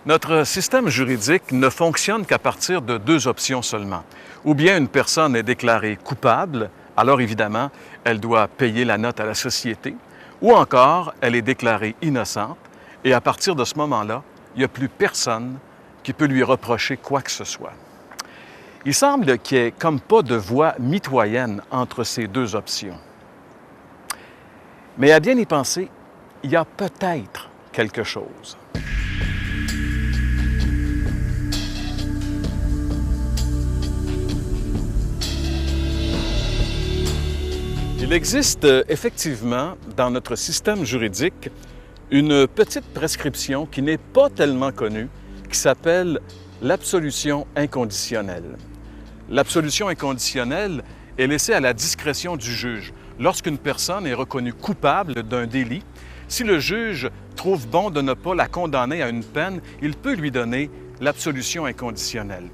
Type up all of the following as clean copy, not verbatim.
Notre système juridique ne fonctionne qu'à partir de deux options seulement. Ou bien une personne est déclarée coupable, alors évidemment, elle doit payer la note à la société, ou encore, elle est déclarée innocente, et à partir de ce moment-là, il n'y a plus personne qui peut lui reprocher quoi que ce soit. Il semble qu'il n'y ait comme pas de voie mitoyenne entre ces deux options. Mais à bien y penser, il y a peut-être quelque chose. Il existe effectivement dans notre système juridique une petite prescription qui n'est pas tellement connue, qui s'appelle l'absolution inconditionnelle. L'absolution inconditionnelle est laissée à la discrétion du juge. Lorsqu'une personne est reconnue coupable d'un délit, si le juge trouve bon de ne pas la condamner à une peine, il peut lui donner l'absolution inconditionnelle.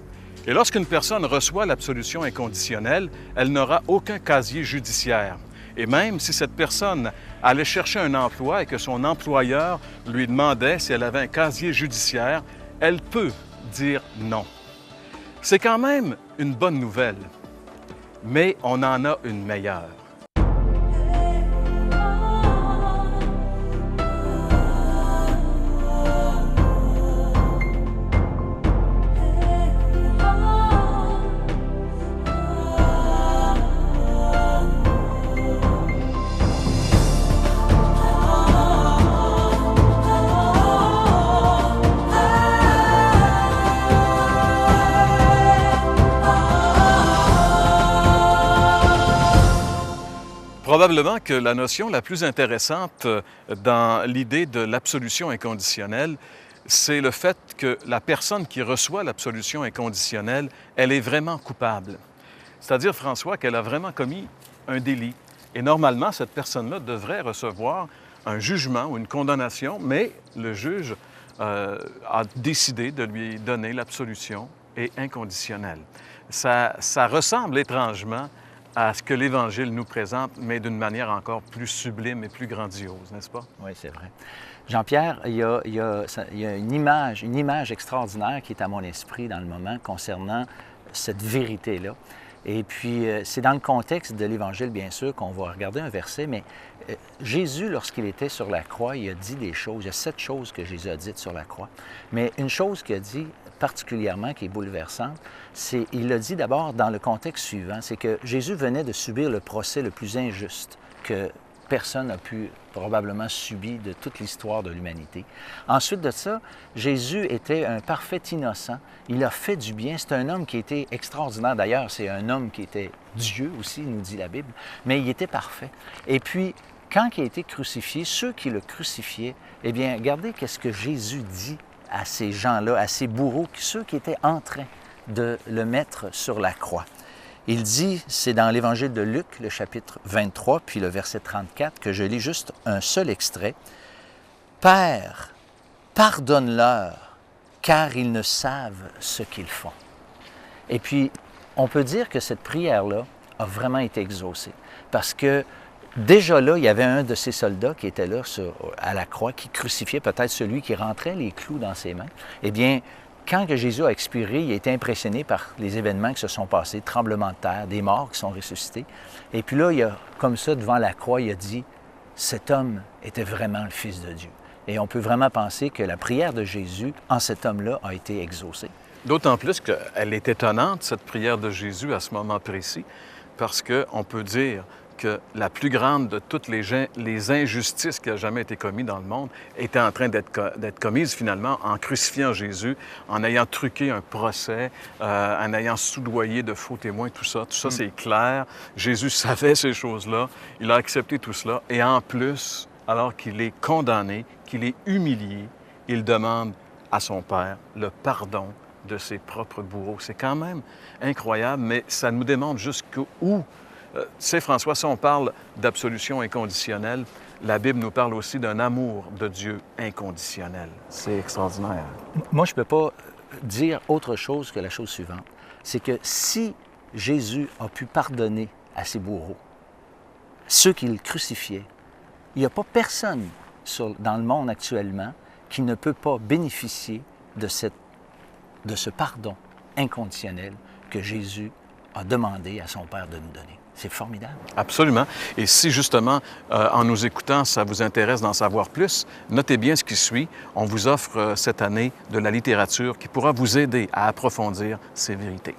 Et lorsqu'une personne reçoit l'absolution inconditionnelle, elle n'aura aucun casier judiciaire. Et même si cette personne allait chercher un emploi et que son employeur lui demandait si elle avait un casier judiciaire, elle peut dire non. C'est quand même une bonne nouvelle, mais on en a une meilleure. Probablement que la notion la plus intéressante dans l'idée de l'absolution inconditionnelle, c'est le fait que la personne qui reçoit l'absolution inconditionnelle, elle est vraiment coupable. C'est-à-dire, François, qu'elle a vraiment commis un délit. Et normalement, cette personne-là devrait recevoir un jugement ou une condamnation, mais le juge a décidé de lui donner l'absolution et inconditionnelle. Ça ressemble étrangement à ce que l'Évangile nous présente, mais d'une manière encore plus sublime et plus grandiose, n'est-ce pas? Oui, c'est vrai. Jean-Pierre, il y a une image extraordinaire qui est à mon esprit dans le moment concernant cette vérité-là. Et puis, c'est dans le contexte de l'Évangile, bien sûr, qu'on va regarder un verset, mais Jésus, lorsqu'il était sur la croix, il a dit des choses. Il y a 7 choses que Jésus a dites sur la croix. Mais une chose qu'il a dit particulièrement, qui est bouleversante, c'est, il l'a dit d'abord dans le contexte suivant, c'est que Jésus venait de subir le procès le plus injuste que personne n'a pu probablement subir de toute l'histoire de l'humanité. Ensuite de ça, Jésus était un parfait innocent. Il a fait du bien. C'est un homme qui était extraordinaire. D'ailleurs, c'est un homme qui était Dieu aussi, nous dit la Bible, mais il était parfait. Et puis, quand il a été crucifié, ceux qui le crucifiaient, eh bien, regardez qu'est-ce que Jésus dit à ces gens-là, à ces bourreaux, ceux qui étaient en train de le mettre sur la croix. Il dit, c'est dans l'Évangile de Luc, le chapitre 23, puis le verset 34, que je lis juste un seul extrait. « Père, pardonne-leur, car ils ne savent ce qu'ils font. » Et puis, on peut dire que cette prière-là a vraiment été exaucée, parce que déjà là, il y avait un de ces soldats qui était là à la croix, qui crucifiait peut-être celui qui rentrait les clous dans ses mains. Eh bien, quand que Jésus a expiré, il a été impressionné par les événements qui se sont passés, tremblements de terre, des morts qui sont ressuscités. Et puis là, il a, comme ça, devant la croix, il a dit, cet homme était vraiment le Fils de Dieu. Et on peut vraiment penser que la prière de Jésus en cet homme-là a été exaucée. D'autant plus qu'elle est étonnante, cette prière de Jésus à ce moment précis, parce qu'on peut dire que la plus grande de toutes les injustices qui a jamais été commises dans le monde était en train d'être commise finalement en crucifiant Jésus, en ayant truqué un procès, en ayant soudoyé de faux témoins, tout ça c'est clair. Jésus savait ces choses-là, il a accepté tout cela, et en plus, alors qu'il est condamné, qu'il est humilié, il demande à son Père le pardon de ses propres bourreaux. C'est quand même incroyable, mais ça nous démontre jusqu'où. Tu sais, François, si on parle d'absolution inconditionnelle, la Bible nous parle aussi d'un amour de Dieu inconditionnel. C'est extraordinaire. Moi, je ne peux pas dire autre chose que la chose suivante. C'est que si Jésus a pu pardonner à ses bourreaux, ceux qui le crucifiaient, il n'y a pas personne dans le monde actuellement qui ne peut pas bénéficier de ce pardon inconditionnel que Jésus a demandé à son Père de nous donner. C'est formidable. Absolument. Et si justement, en nous écoutant, ça vous intéresse d'en savoir plus, notez bien ce qui suit. On vous offre cette année de la littérature qui pourra vous aider à approfondir ces vérités.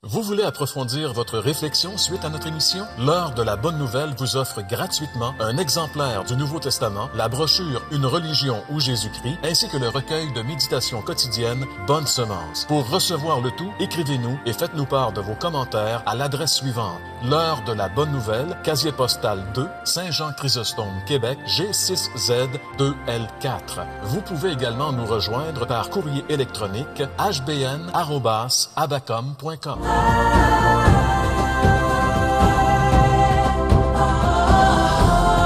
Vous voulez approfondir votre réflexion suite à notre émission? L'Heure de la Bonne Nouvelle vous offre gratuitement un exemplaire du Nouveau Testament, la brochure Une religion ou Jésus-Christ, ainsi que le recueil de méditations quotidiennes Bonne Semence. Pour recevoir le tout, écrivez-nous et faites-nous part de vos commentaires à l'adresse suivante: L'Heure de la Bonne Nouvelle, casier postal 2, Saint-Jean-Chrysostome, Québec, G6Z2L4. Vous pouvez également nous rejoindre par courrier électronique hbn@abacom.com.